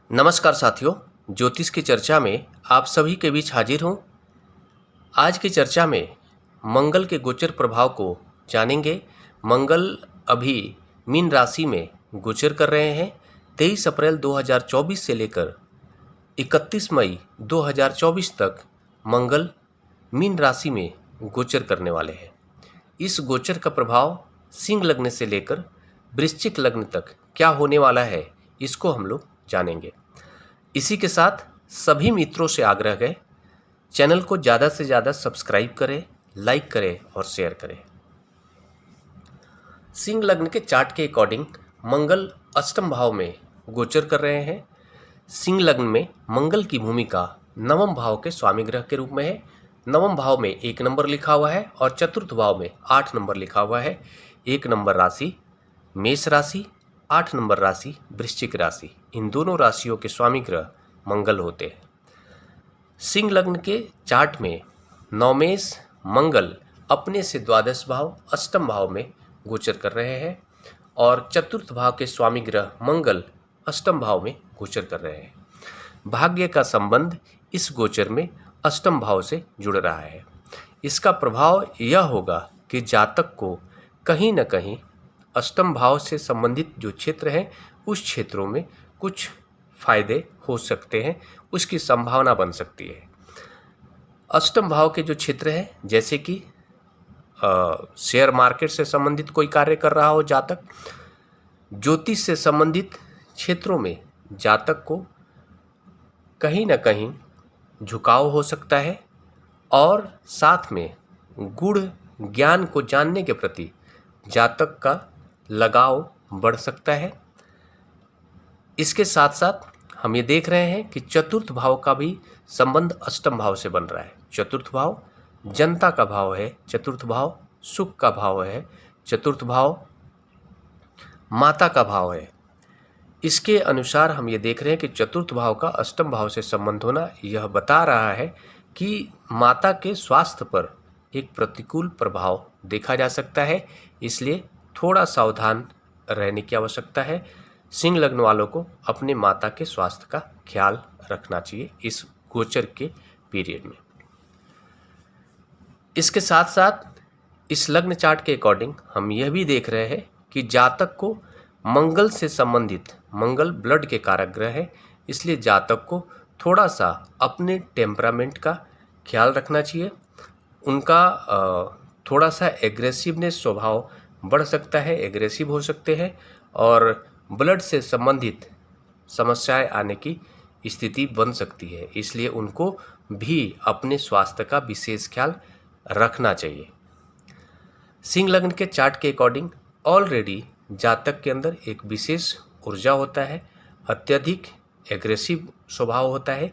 नमस्कार साथियों, ज्योतिष की चर्चा में आप सभी के बीच हाजिर हूँ। आज की चर्चा में मंगल के गोचर प्रभाव को जानेंगे। मंगल अभी मीन राशि में गोचर कर रहे हैं। 23 अप्रैल 2024 से लेकर 31 मई 2024 तक मंगल मीन राशि में गोचर करने वाले हैं। इस गोचर का प्रभाव सिंह लग्न से लेकर वृश्चिक लग्न तक क्या होने वाला है, इसको हम लोग जानेंगे। इसी के साथ सभी मित्रों से आग्रह है, चैनल को ज़्यादा से ज़्यादा सब्सक्राइब करें, लाइक करें और शेयर करें। सिंह लग्न के चार्ट के अकॉर्डिंग मंगल अष्टम भाव में गोचर कर रहे हैं। सिंह लग्न में मंगल की भूमिका नवम भाव के स्वामी ग्रह के रूप में है। नवम भाव में 1 नंबर लिखा हुआ है और चतुर्थ भाव में 8 नंबर लिखा हुआ है। 1 नंबर राशि मेष राशि, 8 नंबर राशि वृश्चिक राशि, इन दोनों राशियों के स्वामी ग्रह मंगल होते हैं। सिंह लग्न के चार्ट में नवमेश मंगल अपने से द्वादश भाव अष्टम भाव में गोचर कर रहे हैं और चतुर्थ भाव के स्वामी ग्रह मंगल अष्टम भाव में गोचर कर रहे हैं। भाग्य का संबंध इस गोचर में अष्टम भाव से जुड़ रहा है। इसका प्रभाव यह होगा कि जातक को कहीं न कहीं अष्टम भाव से संबंधित जो क्षेत्र हैं उस क्षेत्रों में कुछ फायदे हो सकते हैं, उसकी संभावना बन सकती है। अष्टम भाव के जो क्षेत्र हैं, जैसे कि शेयर मार्केट से संबंधित कोई कार्य कर रहा हो जातक, ज्योतिष से संबंधित क्षेत्रों में जातक को कहीं न कहीं झुकाव हो सकता है और साथ में गूढ़ ज्ञान को जानने के प्रति जातक का लगाव बढ़ सकता है। इसके साथ साथ हम ये देख रहे हैं कि चतुर्थ भाव का भी संबंध अष्टम भाव से बन रहा है। चतुर्थ भाव जनता का भाव है, चतुर्थ भाव सुख का भाव है, चतुर्थ भाव माता का भाव है। इसके अनुसार हम ये देख रहे हैं कि चतुर्थ भाव का अष्टम भाव से संबंध होना यह बता रहा है कि माता के स्वास्थ्य पर एक प्रतिकूल प्रभाव देखा जा सकता है। इसलिए थोड़ा सावधान रहने की आवश्यकता है। सिंह लग्न वालों को अपने माता के स्वास्थ्य का ख्याल रखना चाहिए इस गोचर के पीरियड में। इसके साथ साथ इस लग्न चार्ट के अकॉर्डिंग हम यह भी देख रहे हैं कि जातक को मंगल से संबंधित, मंगल ब्लड के कारक ग्रह है, इसलिए जातक को थोड़ा सा अपने टेम्परामेंट का ख्याल रखना चाहिए। उनका थोड़ा सा एग्रेसिवनेस स्वभाव बढ़ सकता है, एग्रेसिव हो सकते हैं और ब्लड से संबंधित समस्याएं आने की स्थिति बन सकती है। इसलिए उनको भी अपने स्वास्थ्य का विशेष ख्याल रखना चाहिए। सिंह लग्न के चार्ट के अकॉर्डिंग ऑलरेडी जातक के अंदर एक विशेष ऊर्जा होता है, अत्यधिक एग्रेसिव स्वभाव होता है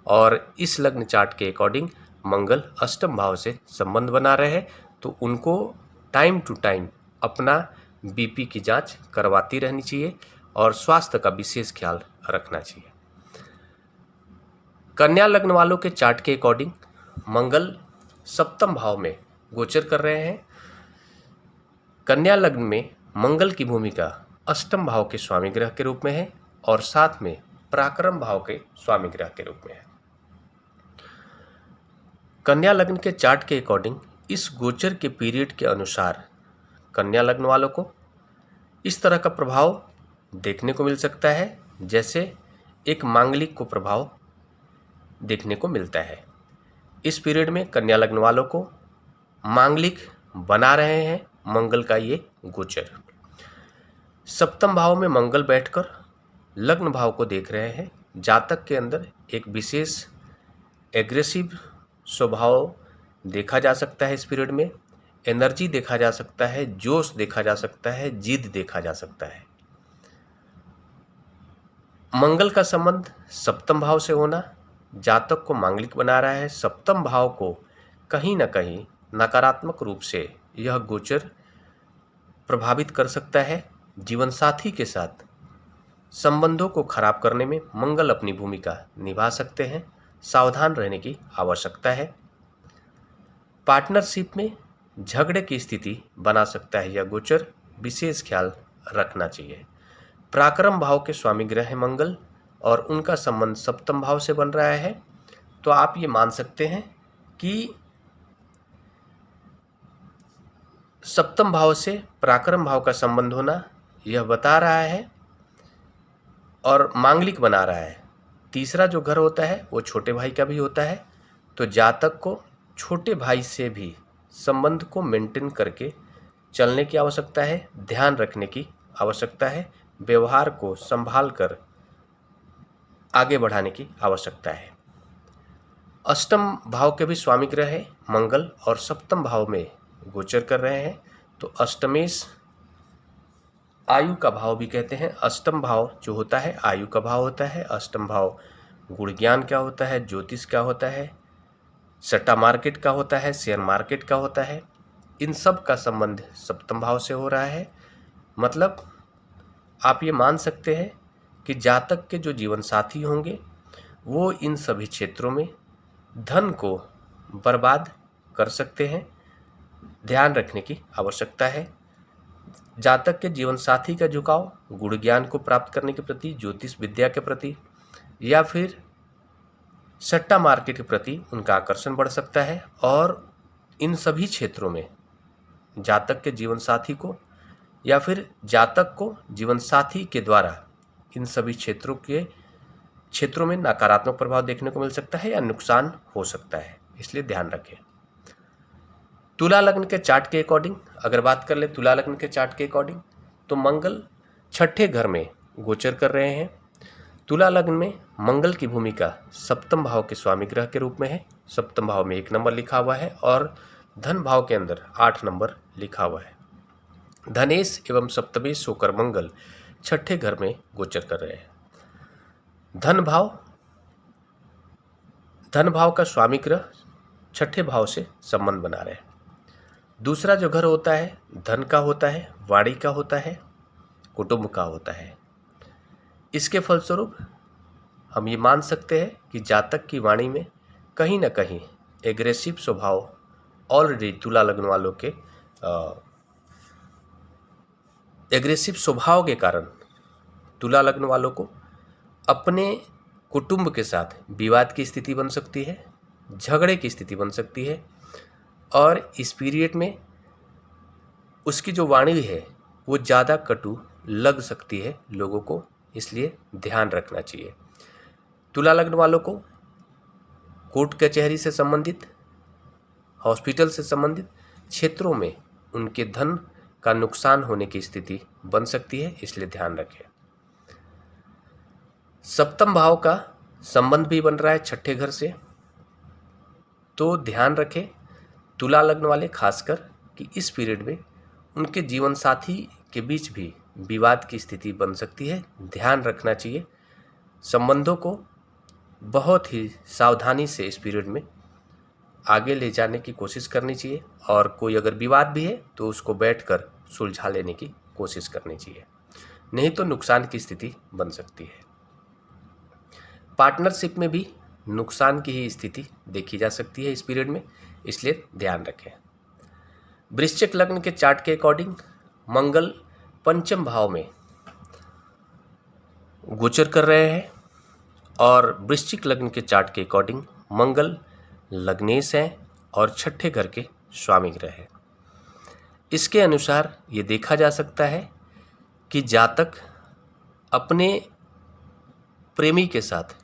और इस लग्न चार्ट के अकॉर्डिंग मंगल अष्टम भाव से संबंध बना रहे हैं, तो उनको टाइम टू टाइम अपना बीपी की जांच करवाती रहनी चाहिए और स्वास्थ्य का विशेष ख्याल रखना चाहिए। कन्या लग्न वालों के चार्ट के अकॉर्डिंग मंगल सप्तम भाव में गोचर कर रहे हैं। कन्या लग्न में मंगल की भूमिका अष्टम भाव के स्वामी ग्रह के रूप में है और साथ में पराक्रम भाव के स्वामी ग्रह के रूप में है। कन्या लग्न के चार्ट के अकॉर्डिंग इस गोचर के पीरियड के अनुसार कन्या लग्न वालों को इस तरह का प्रभाव देखने को मिल सकता है, जैसे एक मांगलिक को प्रभाव देखने को मिलता है। इस पीरियड में कन्या लग्न वालों को मांगलिक बना रहे हैं मंगल का ये गोचर। सप्तम भाव में मंगल बैठकर लग्न भाव को देख रहे हैं। जातक के अंदर एक विशेष एग्रेसिव स्वभाव देखा जा सकता है। इस पीरियड में एनर्जी देखा जा सकता है, जोश देखा जा सकता है, जिद देखा जा सकता है। मंगल का संबंध सप्तम भाव से होना जातक को मांगलिक बना रहा है। सप्तम भाव को कहीं न कहीं नकारात्मक रूप से यह गोचर प्रभावित कर सकता है। जीवन साथी के साथ संबंधों को खराब करने में मंगल अपनी भूमिका निभा सकते हैं। सावधान रहने की आवश्यकता है। पार्टनरशिप में झगड़े की स्थिति बना सकता है यह गोचर, विशेष ख्याल रखना चाहिए। पराक्रम भाव के स्वामी ग्रह है मंगल और उनका संबंध सप्तम भाव से बन रहा है, तो आप ये मान सकते हैं कि सप्तम भाव से पराक्रम भाव का संबंध होना यह बता रहा है और मांगलिक बना रहा है। तीसरा जो घर होता है वो छोटे भाई का भी होता है, तो जातक को छोटे भाई से भी संबंध को मेंटेन करके चलने की आवश्यकता है, ध्यान रखने की आवश्यकता है, व्यवहार को संभाल कर आगे बढ़ाने की आवश्यकता है। अष्टम भाव के भी स्वामी ग्रह है मंगल और सप्तम भाव में गोचर कर रहे हैं, तो अष्टमेश आयु का भाव भी कहते हैं। अष्टम भाव जो होता है आयु का भाव होता है। अष्टम भाव गुण ज्ञान का होता है, ज्योतिष का होता है, सट्टा मार्केट का होता है, शेयर मार्केट का होता है। इन सब का संबंध सप्तम भाव से हो रहा है। मतलब आप ये मान सकते हैं कि जातक के जो जीवन साथी होंगे वो इन सभी क्षेत्रों में धन को बर्बाद कर सकते हैं, ध्यान रखने की आवश्यकता है। जातक के जीवन साथी का झुकाव गुण ज्ञान को प्राप्त करने के प्रति, ज्योतिष विद्या के प्रति या फिर सट्टा मार्केट के प्रति उनका आकर्षण बढ़ सकता है, और इन सभी क्षेत्रों में जातक के जीवन साथी को या फिर जातक को जीवन साथी के द्वारा इन सभी क्षेत्रों में नकारात्मक प्रभाव देखने को मिल सकता है या नुकसान हो सकता है, इसलिए ध्यान रखें। तुला लग्न के चार्ट के अकॉर्डिंग अगर बात कर ले, तुला लग्न के चार्ट के अकॉर्डिंग तो मंगल छठे घर में गोचर कर रहे हैं। तुला लग्न में मंगल की भूमिका सप्तम भाव के स्वामी ग्रह के रूप में है। सप्तम भाव में 1 नंबर लिखा हुआ है और धन भाव के अंदर 8 नंबर लिखा हुआ है। धनेश एवं सप्तमेश होकर मंगल छठे घर में गोचर कर रहे हैं। धन भाव का स्वामी ग्रह छठे भाव से संबंध बना रहे हैं। दूसरा जो घर होता है धन का होता है, वाणी का होता है, कुटुंब का होता है। इसके फलस्वरूप हम ये मान सकते हैं कि जातक की वाणी में कहीं ना कहीं एग्रेसिव स्वभाव ऑलरेडी तुला लग्न वालों के एग्रेसिव स्वभाव के कारण तुला लग्न वालों को अपने कुटुंब के साथ विवाद की स्थिति बन सकती है, झगड़े की स्थिति बन सकती है, और इस पीरियड में उसकी जो वाणी है वो ज़्यादा कटु लग सकती है लोगों को, इसलिए ध्यान रखना चाहिए। तुला लग्न वालों को कोर्ट कचहरी से संबंधित, हॉस्पिटल से संबंधित क्षेत्रों में उनके धन का नुकसान होने की स्थिति बन सकती है, इसलिए ध्यान रखें। सप्तम भाव का संबंध भी बन रहा है छठे घर से, तो ध्यान रखें तुला लग्न वाले खासकर कि इस पीरियड में उनके जीवन साथी के बीच भी विवाद की स्थिति बन सकती है, ध्यान रखना चाहिए। संबंधों को बहुत ही सावधानी से इस पीरियड में आगे ले जाने की कोशिश करनी चाहिए, और कोई अगर विवाद भी है तो उसको बैठकर सुलझा लेने की कोशिश करनी चाहिए, नहीं तो नुकसान की स्थिति बन सकती है। पार्टनरशिप में भी नुकसान की ही स्थिति देखी जा सकती है इस पीरियड में, इसलिए ध्यान रखें। वृश्चिक लग्न के चार्ट के अकॉर्डिंग मंगल पंचम भाव में गोचर कर रहे हैं, और वृश्चिक लग्न के चार्ट के अकॉर्डिंग मंगल लग्नेश है और छठे घर के स्वामी ग्रह है। इसके अनुसार ये देखा जा सकता है कि जातक अपने प्रेमी के साथ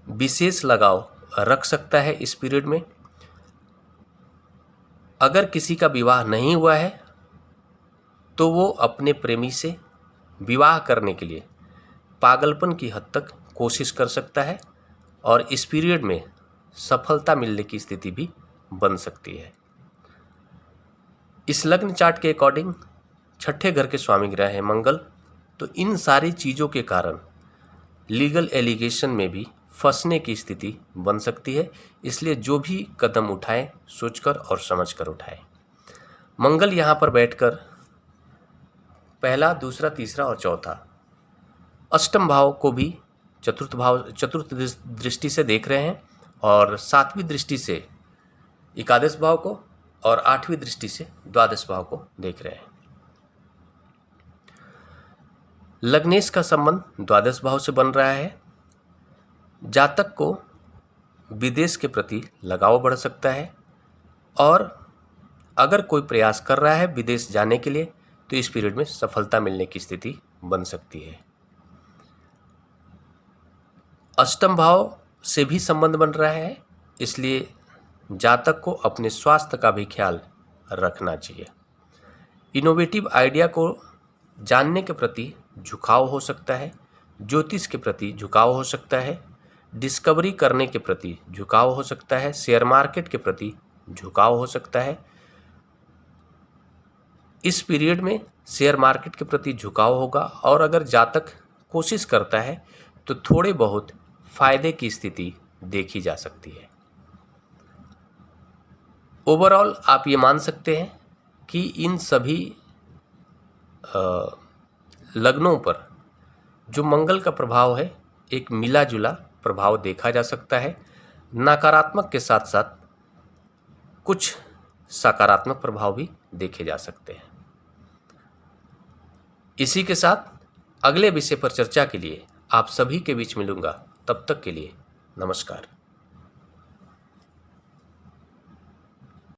विशेष लगाव रख सकता है इस पीरियड में। अगर किसी का विवाह नहीं हुआ है तो वो अपने प्रेमी से विवाह करने के लिए पागलपन की हद तक कोशिश कर सकता है, और इस पीरियड में सफलता मिलने की स्थिति भी बन सकती है। इस लग्न चार्ट के अकॉर्डिंग छठे घर के स्वामी ग्रह है मंगल, तो इन सारी चीज़ों के कारण लीगल एलिगेशन में भी फंसने की स्थिति बन सकती है, इसलिए जो भी कदम उठाएं सोचकर और समझकर उठाएं। मंगल यहाँ पर बैठकर पहला, दूसरा, तीसरा और चौथा अष्टम भाव को भी चतुर्थ दृष्टि से देख रहे हैं, और सातवीं दृष्टि से एकादश भाव को और आठवीं दृष्टि से द्वादश भाव को देख रहे हैं। लग्नेश का संबंध द्वादश भाव से बन रहा है। जातक को विदेश के प्रति लगाव बढ़ सकता है और अगर कोई प्रयास कर रहा है विदेश जाने के लिए तो इस पीरियड में सफलता मिलने की स्थिति बन सकती है। अष्टम भाव से भी संबंध बन रहा है, इसलिए जातक को अपने स्वास्थ्य का भी ख्याल रखना चाहिए। इनोवेटिव आइडिया को जानने के प्रति झुकाव हो सकता है, ज्योतिष के प्रति झुकाव हो सकता है, डिस्कवरी करने के प्रति झुकाव हो सकता है, शेयर मार्केट के प्रति झुकाव हो सकता है। इस पीरियड में शेयर मार्केट के प्रति झुकाव होगा और अगर जातक कोशिश करता है तो थोड़े बहुत फायदे की स्थिति देखी जा सकती है। ओवरऑल आप ये मान सकते हैं कि इन सभी लग्नों पर जो मंगल का प्रभाव है एक मिला जुला प्रभाव देखा जा सकता है। नकारात्मक के साथ साथ कुछ सकारात्मक प्रभाव भी देखे जा सकते हैं। इसी के साथ अगले विषय पर चर्चा के लिए आप सभी के बीच मिलूंगा। तब तक के लिए नमस्कार।